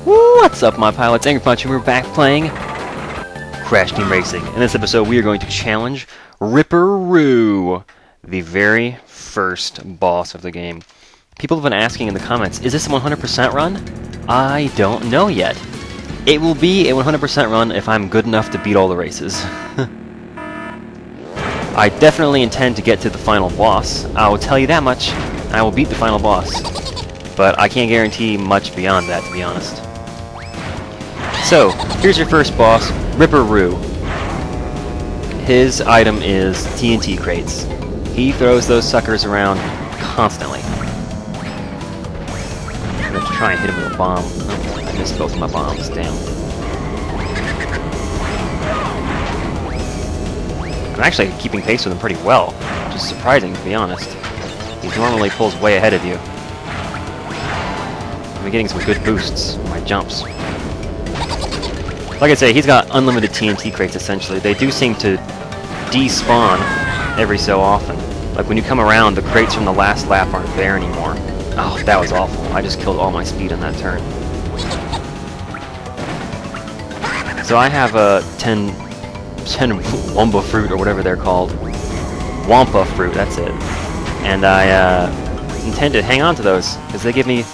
What's up, my pilots? Angryponcho, we're back playing Crash Team Racing. In this episode, we are going to challenge Ripper Roo, the very first boss of the game. People have been asking in the comments, is this a 100% run? I don't know yet. It will be a 100% run if I'm good enough to beat all the races. I definitely intend to get to the final boss. I will tell you that much. I will beat the final boss. But I can't guarantee much beyond that, to be honest. So, here's your first boss, Ripper Roo. His item is TNT crates. He throws those suckers around constantly. I'm going to try and hit him with a bomb. Oh, I missed both of my bombs, damn. I'm actually keeping pace with him pretty well, which is surprising, to be honest. He normally pulls way ahead of you. I'm getting some good boosts on my jumps. Like I say, he's got unlimited TNT crates, essentially. They do seem to despawn every so often. Like, when you come around, the crates from the last lap aren't there anymore. Oh, that was awful. I just killed all my speed on that turn. So I have a 10 Wumpa fruit, or whatever they're called. Wampa fruit, that's it. And I intend to hang on to those, because they give me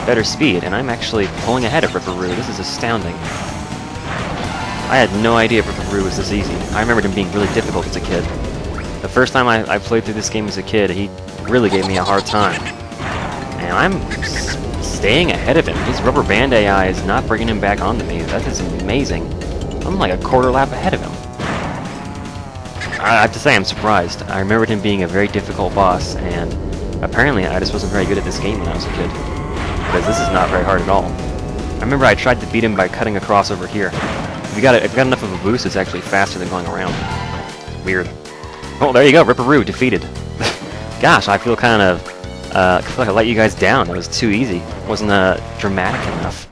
better speed, and I'm actually pulling ahead of Ripper Roo. This is astounding. I had no idea Ripper Roo was this easy. I remembered him being really difficult as a kid. The first time I played through this game as a kid, he really gave me a hard time. And I'm staying ahead of him. His rubber band AI is not bringing him back onto me. That is amazing. I'm like a quarter lap ahead of him. I have to say, I'm surprised. I remembered him being a very difficult boss, and apparently I just wasn't very good at this game when I was a kid. Because this is not very hard at all. I remember I tried to beat him by cutting across over here. If you got enough of a boost, it's actually faster than going around. Weird. Oh, there you go, Ripper Roo defeated. Gosh, I feel kind of, I feel like I let you guys down. That was too easy. It wasn't dramatic enough.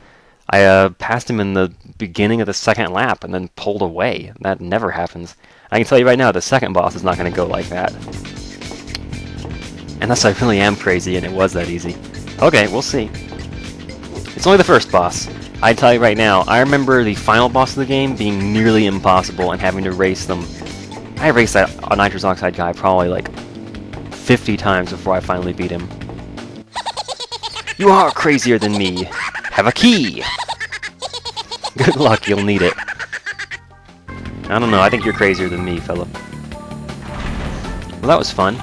I passed him in the beginning of the second lap and then pulled away. That never happens. I can tell you right now, the second boss is not going to go like that. Unless I really am crazy and it was that easy. Okay, we'll see. It's only the first boss. I tell you right now, I remember the final boss of the game being nearly impossible and having to race them. I raced that nitrous oxide guy probably like 50 times before I finally beat him. You are crazier than me. Have a key. Good luck, you'll need it. I don't know, I think you're crazier than me, fella. Well, that was fun.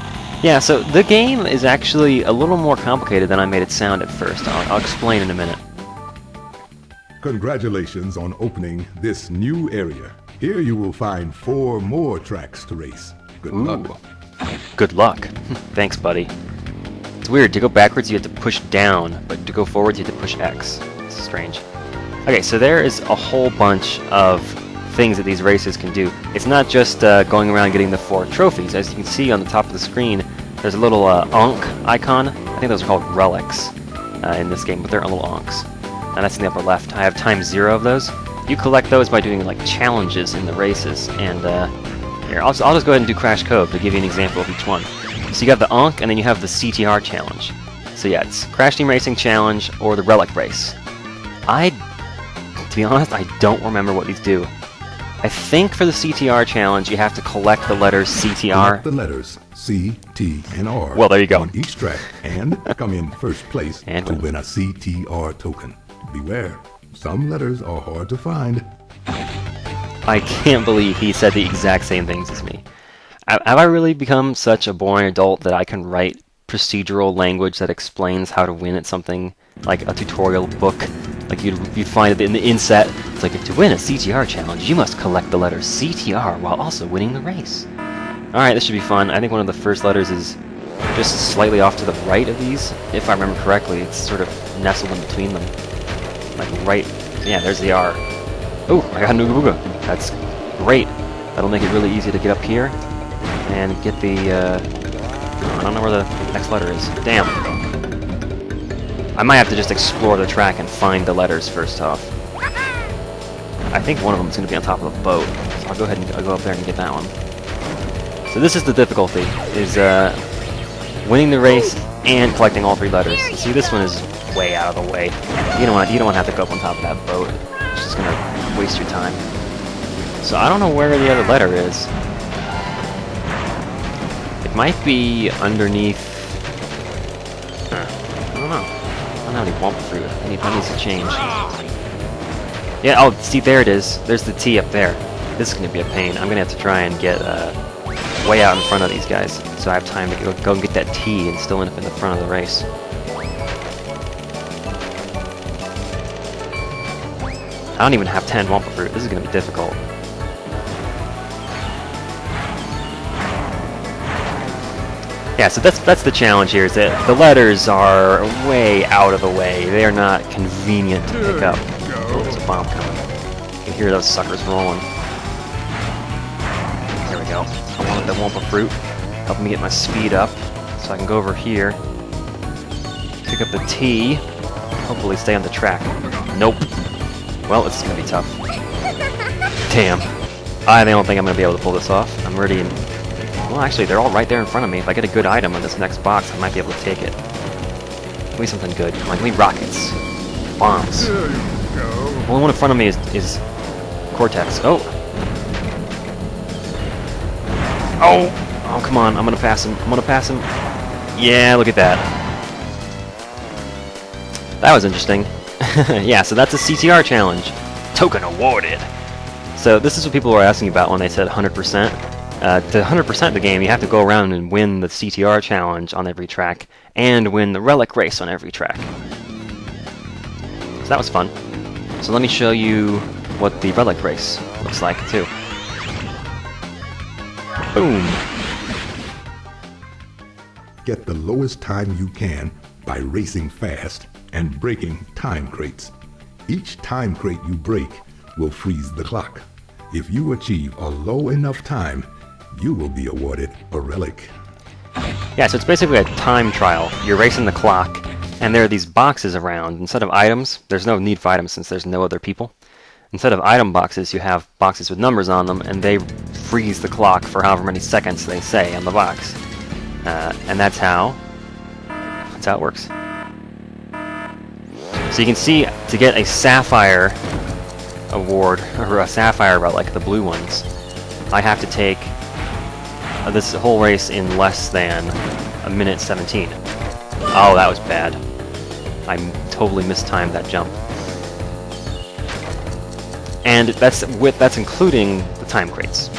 Yeah, so the game is actually a little more complicated than I made it sound at first. I'll explain in a minute. Congratulations on opening this new area. Here you will find 4 more tracks to race. Good luck. Good luck. Thanks, buddy. It's weird. To go backwards, you have to push down, but to go forwards, you have to push X. It's strange. Okay, so there is a whole bunch of things that these races can do. It's not just going around getting the 4 trophies. As you can see on the top of the screen, there's a little Ankh icon. I think those are called Relics in this game, but they're little Ankhs. And that's in the upper left. I have ×0 of those. You collect those by doing like challenges in the races. And here, I'll just go ahead and do Crash Code to give you an example of each one. So you have the Ankh, and then you have the CTR challenge. So yeah, it's Crash Team Racing Challenge or the Relic Race. To be honest, I don't remember what these do. I think for the CTR challenge, you have to collect the letters CTR. Collect the letters C, T, and R. Well, there you go. On each track, and come in first place and to win a CTR token. Beware, some letters are hard to find. I can't believe he said the exact same things as me. Have I really become such a boring adult that I can write procedural language that explains how to win at something like a tutorial book? Like you'd find it in the inset. It's like, to win a CTR challenge, you must collect the letters CTR while also winning the race. Alright, this should be fun. I think one of the first letters is just slightly off to the right of these. If I remember correctly, it's sort of nestled in between them. Like right, yeah, there's the R. Oh, I got an Ooga Booga. That's great. That'll make it really easy to get up here and get the, I don't know where the next letter is. Damn. I might have to just explore the track and find the letters first off. I think one of them is going to be on top of a boat, so I'll go ahead and go up there and get that one. So this is the difficulty, is winning the race and collecting all 3 letters. See, this one is way out of the way. You don't want to have to go up on top of that boat. It's just gonna waste your time. So I don't know where the other letter is. It might be underneath. Huh. I don't know. I don't have any Wumpa fruit. That needs to change. Yeah. Oh, see, there it is. There's the T up there. This is gonna be a pain. I'm gonna have to try and get way out in front of these guys, so I have time to go and get that T and still end up in the front of the race. I don't even have 10 Wumpa fruit. This is going to be difficult. Yeah, so that's the challenge here, is that the letters are way out of the way. They are not convenient to pick up. Oh, there's a bomb coming. You can hear those suckers rolling. There we go. I wanted the Wumpa fruit, helping me get my speed up, so I can go over here, pick up the T, hopefully stay on the track. Nope. Well, this is gonna be tough. Damn. I don't think I'm gonna be able to pull this off. I'm already in. Well, actually, they're all right there in front of me. If I get a good item on this next box, I might be able to take it. Give me something good. Come on, give me rockets. Bombs. There you go. The only one in front of me is Cortex. Oh! Oh! Oh, come on. I'm gonna pass him. I'm gonna pass him. Yeah, look at that. That was interesting. Yeah, so that's a CTR challenge. Token awarded! So this is what people were asking about when they said 100%. To 100% the game, you have to go around and win the CTR challenge on every track, and win the Relic race on every track. So that was fun. So let me show you what the Relic race looks like, too. Boom! Get the lowest time you can by racing fast and breaking time crates. Each time crate you break will freeze the clock. If you achieve a low enough time, you will be awarded a relic. Yeah, so it's basically a time trial. You're racing the clock, and there are these boxes around. Instead of items, there's no need for items since there's no other people. Instead of item boxes, you have boxes with numbers on them, and they freeze the clock for however many seconds they say on the box. And that's how it works. So you can see, to get a Sapphire award, or a Sapphire relic, the blue ones, I have to take this whole race in less than a minute 17. Oh, that was bad. I totally mistimed that jump. And that's including the time crates.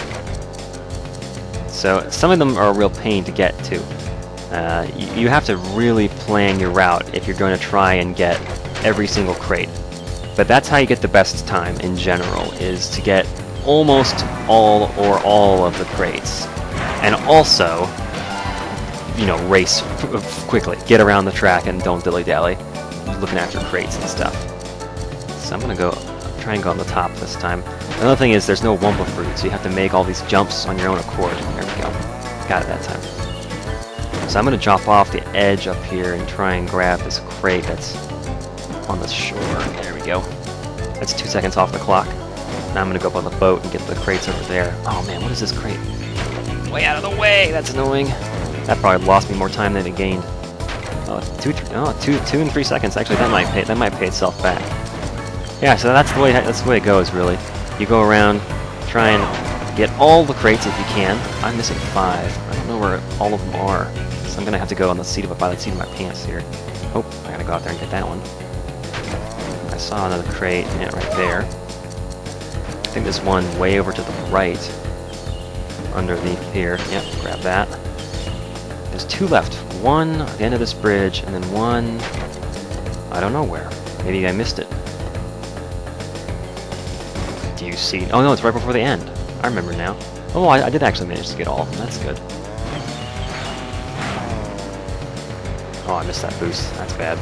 So some of them are a real pain to get to. You have to really plan your route if you're going to try and get every single crate. But that's how you get the best time in general, is to get almost all or all of the crates. And also, you know, race quickly. Get around the track and don't dilly-dally, looking after crates and stuff. So I'm going to try and go on the top this time. Another thing is there's no Wumpa fruit, so you have to make all these jumps on your own accord. There we go. Got it that time. So I'm going to drop off the edge up here and try and grab this crate that's on the shore. There we go. That's 2 seconds off the clock. Now I'm going to go up on the boat and get the crates over there. Oh man, what is this crate? Way out of the way! That's annoying. That probably lost me more time than it gained. Oh, 2 and 3 seconds. Actually, that might pay itself back. Yeah, so that's the way it goes, really. You go around, try and get all the crates if you can. I'm missing 5. I don't know where all of them are, so I'm gonna have to go on the seat of my pants here. Oh, I gotta go out there and get that one. I saw another crate, yeah, right there. I think there's one way over to the right, underneath here. Yep, grab that. There's 2 left. One at the end of this bridge, and then one I don't know where. Maybe I missed it. Do you see? Oh no, it's right before the end. I remember now. Oh, I did actually manage to get all of them. That's good. Oh, I missed that boost. That's bad.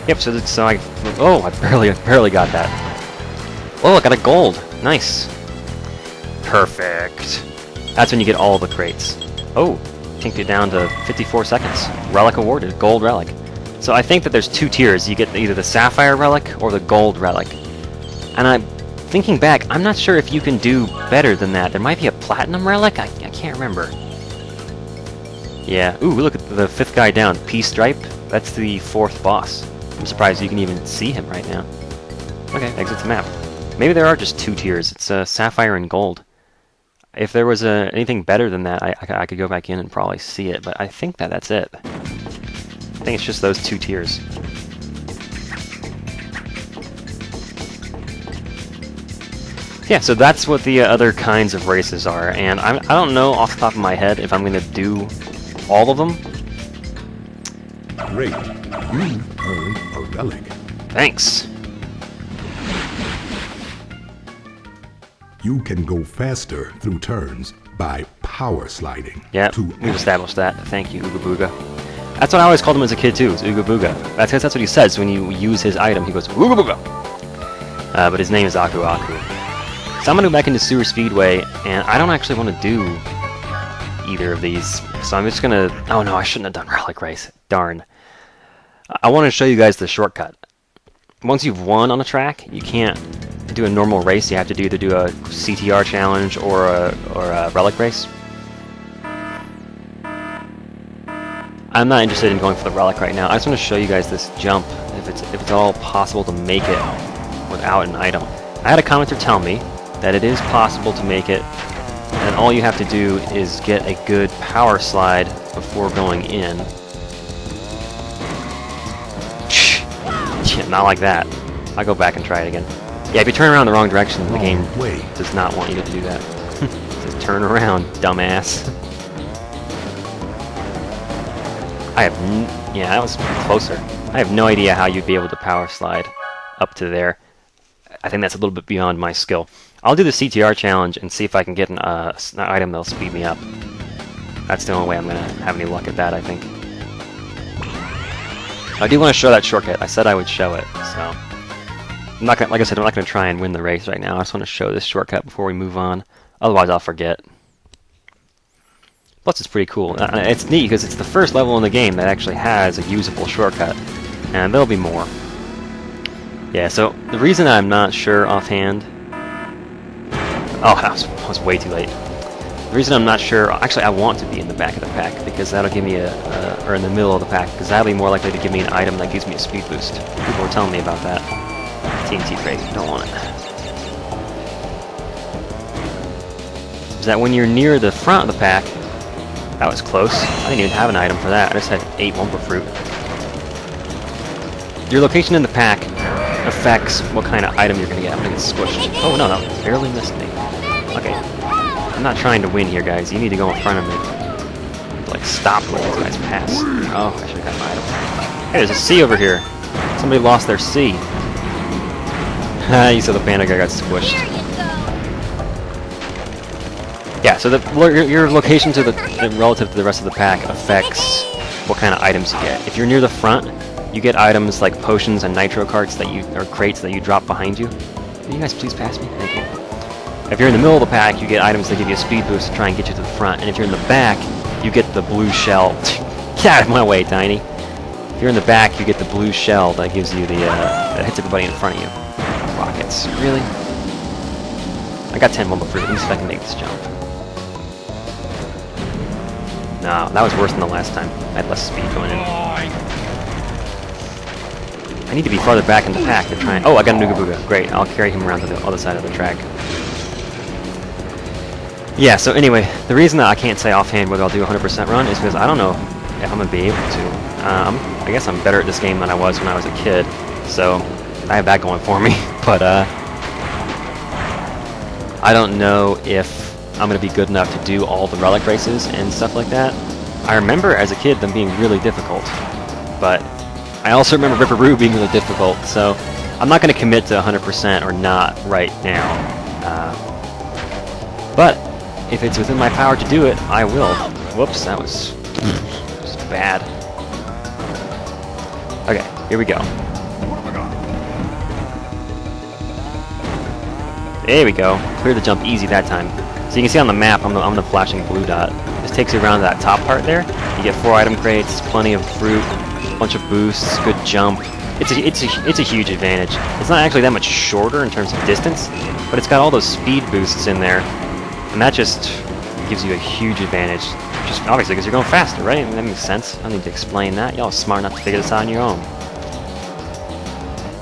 Yep. So I barely got that. Oh, I got a gold. Nice. Perfect. That's when you get all the crates. Oh, kinked it down to 54 seconds. Relic awarded. Gold relic. So I think that there's 2 tiers. You get either the Sapphire relic or the gold relic. And I'm thinking back, I'm not sure if you can do better than that. There might be a platinum relic? I can't remember. Yeah. Ooh, look at the 5th guy down. P-Stripe. That's the 4th boss. I'm surprised you can even see him right now. Okay, exit the map. Maybe there are just 2 tiers. It's Sapphire and Gold. If there was anything better than that, I could go back in and probably see it, but I think that's it. I think it's just those 2 tiers. Yeah, so that's what the other kinds of races are, and I don't know off the top of my head if I'm going to do all of them. Great. You earned a relic. Thanks. You can go faster through turns by power sliding. Yeah, we've established that. Thank you, Ooga Booga. That's what I always called him as a kid too, is Ooga Booga. That's what he says when you use his item. He goes, Ooga Booga! But his name is Aku Aku. So I'm going to go back into Sewer Speedway, and I don't actually want to do either of these. So I'm just going to... Oh no, I shouldn't have done Relic Race. Darn. I want to show you guys the shortcut. Once you've won on a track, you can't do a normal race. You have to either do a CTR challenge or a Relic Race. I'm not interested in going for the Relic right now. I just want to show you guys this jump, if it's all possible to make it without an item. I had a commenter tell me that it is possible to make it, and all you have to do is get a good power slide before going in. Yeah, not like that. I'll go back and try it again. Yeah, if you turn around the wrong direction, the game does not want you to do that. Just turn around, dumbass. Yeah, that was closer. I have no idea how you'd be able to power slide up to there. I think that's a little bit beyond my skill. I'll do the CTR challenge and see if I can get an item that'll speed me up. That's the only way I'm going to have any luck at that, I think. I do want to show that shortcut. I said I would show it, so... I'm not gonna, like I said, I'm not going to try and win the race right now. I just want to show this shortcut before we move on. Otherwise, I'll forget. Plus, it's pretty cool. It's neat because it's the first level in the game that actually has a usable shortcut. And there'll be more. Yeah, so the reason I'm not sure offhand... Oh, I was way too late. The reason I'm not sure... Actually, I want to be in the back of the pack because that'll give me or in the middle of the pack, because that'll be more likely to give me an item that gives me a speed boost. People were telling me about that. TNT crate, don't want it. Is that when you're near the front of the pack... That was close. I didn't even have an item for that. I just had 8 Wumpa Fruit. Your location in the pack affects what kind of item you're going to get. I'm going to get squished. Oh, no, barely missed me. Okay. I'm not trying to win here, guys. You need to go in front of me. Like, stop letting these guys pass. Oh, I should have got my item. Hey, there's a C over here. Somebody lost their C. You saw the panda guy got squished. Yeah, so your location to relative to the rest of the pack affects what kind of items you get. If you're near the front, you get items like potions and nitro carts or crates that you drop behind you. Can you guys please pass me? Thank you. If you're in the middle of the pack, you get items that give you a speed boost to try and get you to the front. And if you're in the back, you get the blue shell. Get out of my way, Tiny. If you're in the back, you get the blue shell that gives you that hits everybody in front of you. Rockets. Really? I got 10 Wumpa Fruit. Let me see if I can make this jump. No, that was worse than the last time. I had less speed going in. I need to be farther back in the pack to try and... Oh, I got a Nooga Booga. Great, I'll carry him around to the other side of the track. Yeah, so anyway, the reason that I can't say offhand whether I'll do a 100% run is because I don't know if I'm going to be able to. I guess I'm better at this game than I was when I was a kid, so I have that going for me. But I don't know if I'm going to be good enough to do all the Relic races and stuff like that. I remember as a kid them being really difficult, but I also remember Ripper Roo being really difficult, so I'm not going to commit to 100% or not right now. But if it's within my power to do it, I will. Whoops, that was just bad. Okay, here we go. There we go. Clear the jump easy that time. So you can see on the map, I'm the flashing blue dot. This takes you around that top part there. You get 4 item crates, plenty of fruit, a bunch of boosts, good jump. It's a huge advantage. It's not actually that much shorter in terms of distance, but it's got all those speed boosts in there, and that just gives you a huge advantage. Just obviously because you're going faster, right? I mean, that makes sense. I don't need to explain that. Y'all are smart enough to figure this out on your own.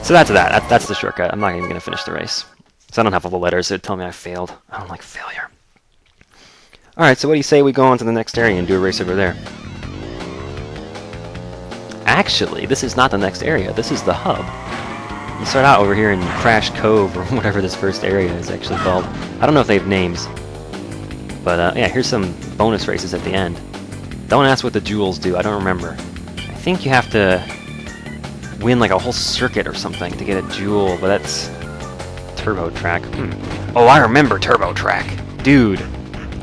So that's that. That's the shortcut. I'm not even going to finish the race. So I don't have all the letters that tell me I failed. I don't like failure. Alright, so what do you say we go on to the next area and do a race over there? Actually, this is not the next area. This is the hub. You start out over here in Crash Cove, or whatever this first area is actually called. I don't know if they have names. But yeah, here's some bonus races at the end. Don't ask what the jewels do. I don't remember. I think you have to win like a whole circuit or something to get a jewel, but that's Turbo Track. Oh, I remember Turbo Track. Dude,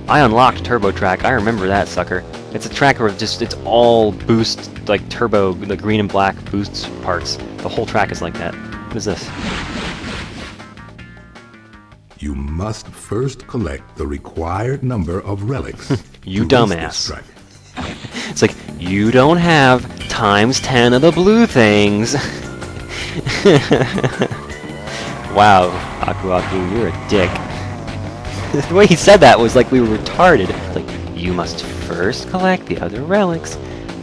I unlocked Turbo Track. I remember that sucker. It's a track where it's all boost, like turbo, the green and black boost parts. The whole track is like that. What is this? You must first collect the required number of relics. You dumbass. It's like, you don't have times 10 of the blue things. Wow, Aku Aku, you're a dick. The way he said that was like we were retarded. Like, you must first collect the other relics.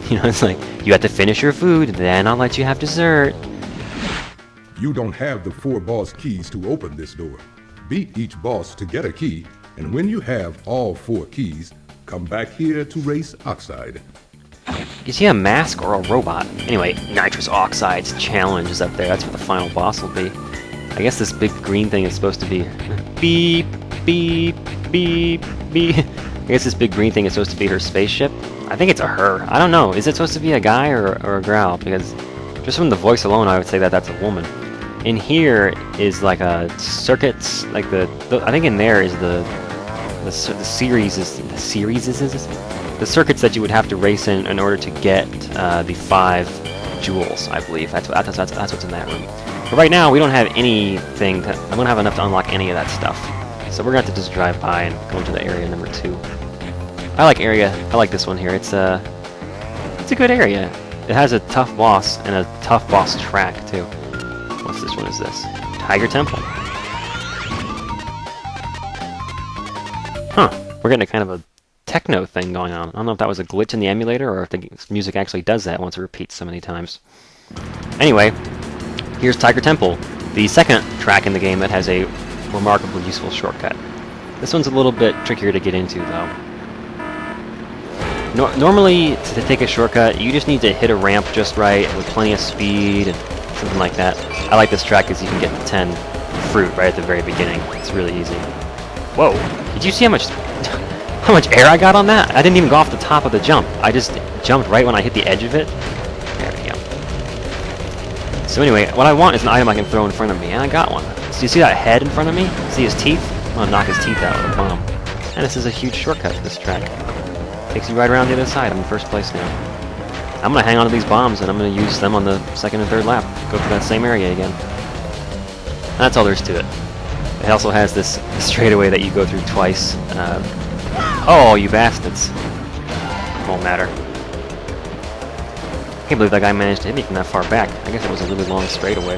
You know, it's like, you have to finish your food, then I'll let you have dessert. You don't have the 4 boss keys to open this door. Beat each boss to get a key, and when you have all 4 keys, come back here to race Oxide. Is he a mask or a robot? Anyway, Nitrous Oxide's challenge is up there. That's what the final boss will be. I guess this big green thing is supposed to be beep, beep, beep, beep. I guess this big green thing is supposed to be her spaceship. I think it's a her. I don't know. Is it supposed to be a guy or a girl? Because just from the voice alone, I would say that that's a woman. In here is like a circuits, like the I think in there is the series is the circuits that you would have to race in order to get the 5 jewels. I believe that's what's in that room. But right now we don't have anything. I don't have enough to unlock any of that stuff. So we're gonna have to just drive by and go into the area number 2. I like this one here. It's a good area. It has a tough boss and a tough boss track too. What's this one? Is this Tiger Temple? Huh. We're getting a kind of a techno thing going on. I don't know if that was a glitch in the emulator or if the music actually does that once it repeats so many times. Anyway, here's Tiger Temple, the second track in the game that has a remarkably useful shortcut. This one's a little bit trickier to get into though. Normally, to take a shortcut, you just need to hit a ramp just right with plenty of speed and something like that. I like this track because you can get 10 fruit right at the very beginning. It's really easy. Whoa! Did you see how much air I got on that? I didn't even go off the top of the jump. I just jumped right when I hit the edge of it. There we go. So anyway, what I want is an item I can throw in front of me, and I got one. So you see that head in front of me? See his teeth? I'm gonna knock his teeth out with a bomb. And this is a huge shortcut for this track. Takes you right around the other side. I'm in first place now. I'm gonna hang on to these bombs and I'm gonna use them on the 2nd and 3rd lap. Go through that same area again. And that's all there is to it. It also has this straightaway that you go through twice. Oh, you bastards. Won't matter. I can't believe that guy managed to hit me from that far back. I guess it was a really long straightaway.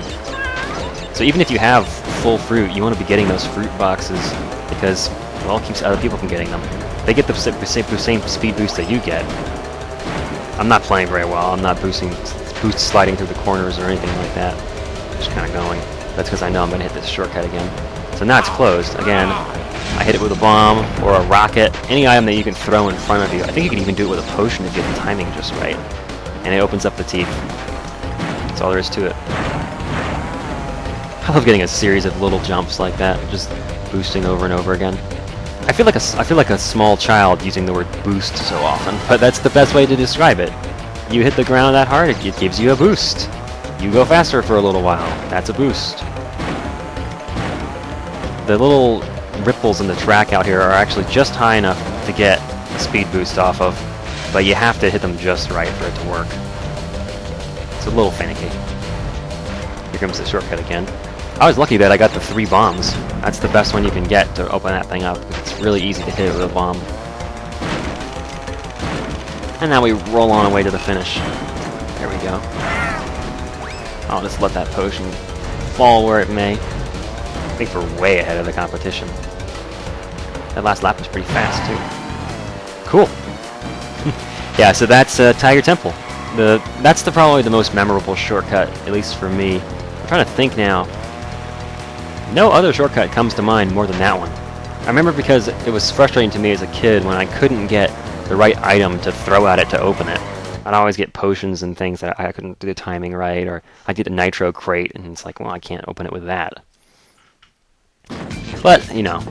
So even if you have full fruit, you want to be getting those fruit boxes because, well, it keeps other people from getting them. They get the same speed boost that you get. I'm not playing very well. I'm not boost sliding through the corners or anything like that. Just kind of going. That's because I know I'm going to hit this shortcut again. So now it's closed. Again, I hit it with a bomb or a rocket. Any item that you can throw in front of you. I think you can even do it with a potion if you get the timing just right. And it opens up the teeth. That's all there is to it. I love getting a series of little jumps like that, just boosting over and over again. I feel like a small child using the word boost so often, but that's the best way to describe it. You hit the ground that hard, it gives you a boost. You go faster for a little while, that's a boost. The little ripples in the track out here are actually just high enough to get a speed boost off of, but you have to hit them just right for it to work. It's a little finicky. Here comes the shortcut again. I was lucky that I got the 3 bombs. That's the best one you can get to open that thing up. It's really easy to hit it with a bomb. And now we roll on our way to the finish. There we go. I'll just let that potion fall where it may. I think we're way ahead of the competition. That last lap was pretty fast too. Cool. Yeah, so that's Tiger Temple. That's probably the most memorable shortcut, at least for me. I'm trying to think now. No other shortcut comes to mind more than that one. I remember because it was frustrating to me as a kid when I couldn't get the right item to throw at it to open it. I'd always get potions and things that I couldn't do the timing right, or I'd get a nitro crate, and it's like, well, I can't open it with that. But, you know,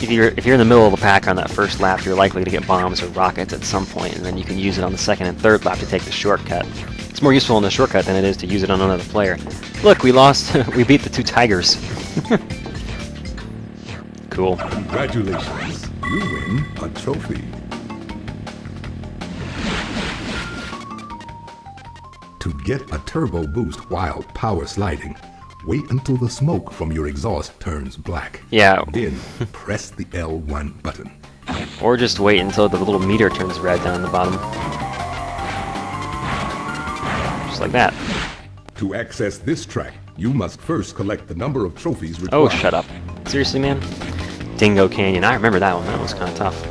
if you're in the middle of the pack on that first lap, you're likely to get bombs or rockets at some point, and then you can use it on the second and third lap to take the shortcut. It's more useful in the shortcut than it is to use it on another player. Look, we lost. We beat the two tigers. Cool. Congratulations. You win a trophy. To get a turbo boost while power sliding, wait until the smoke from your exhaust turns black. Yeah. Then press the L1 button. Or just wait until the little meter turns red down the bottom. Just like that. To access this track, you must first collect the number of trophies required. Oh, shut up. Seriously, man? Dingo Canyon. I remember that one. That was kind of tough.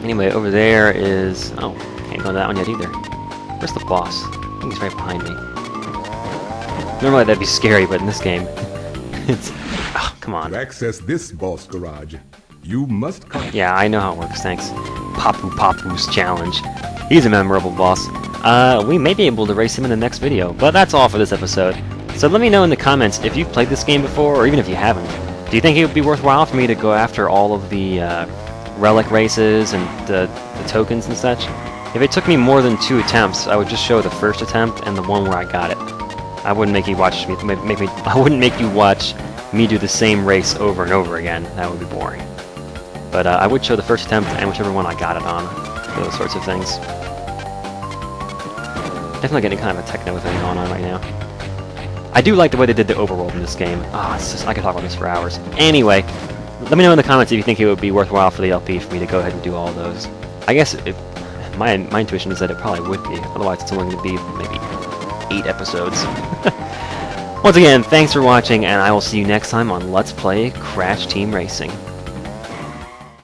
Anyway, over there is... Oh, can't go to that one yet either. Where's the boss? I think he's right behind me. Normally that'd be scary, but in this game, it's... Oh, come on. To access this boss garage, you must... Yeah, I know how it works, thanks. Papu Papu's challenge. He's a memorable boss. We may be able to race him in the next video, but that's all for this episode. So let me know in the comments if you've played this game before, or even if you haven't. Do you think it would be worthwhile for me to go after all of the relic races and the tokens and such? If it took me more than 2 attempts, I would just show the first attempt and the one where I got it. I wouldn't make you watch me. I wouldn't make you watch me do the same race over and over again. That would be boring. But I would show the first attempt and whichever one I got it on. For those sorts of things. Definitely getting kind of a techno thing going on right now. I do like the way they did the overworld in this game. Ah, it's just, I could talk about this for hours. Anyway, let me know in the comments if you think it would be worthwhile for the LP for me to go ahead and do all those. I guess my intuition is that it probably would be. Otherwise, it's only going to be maybe 8 episodes. Once again, thanks for watching, and I will see you next time on Let's Play Crash Team Racing.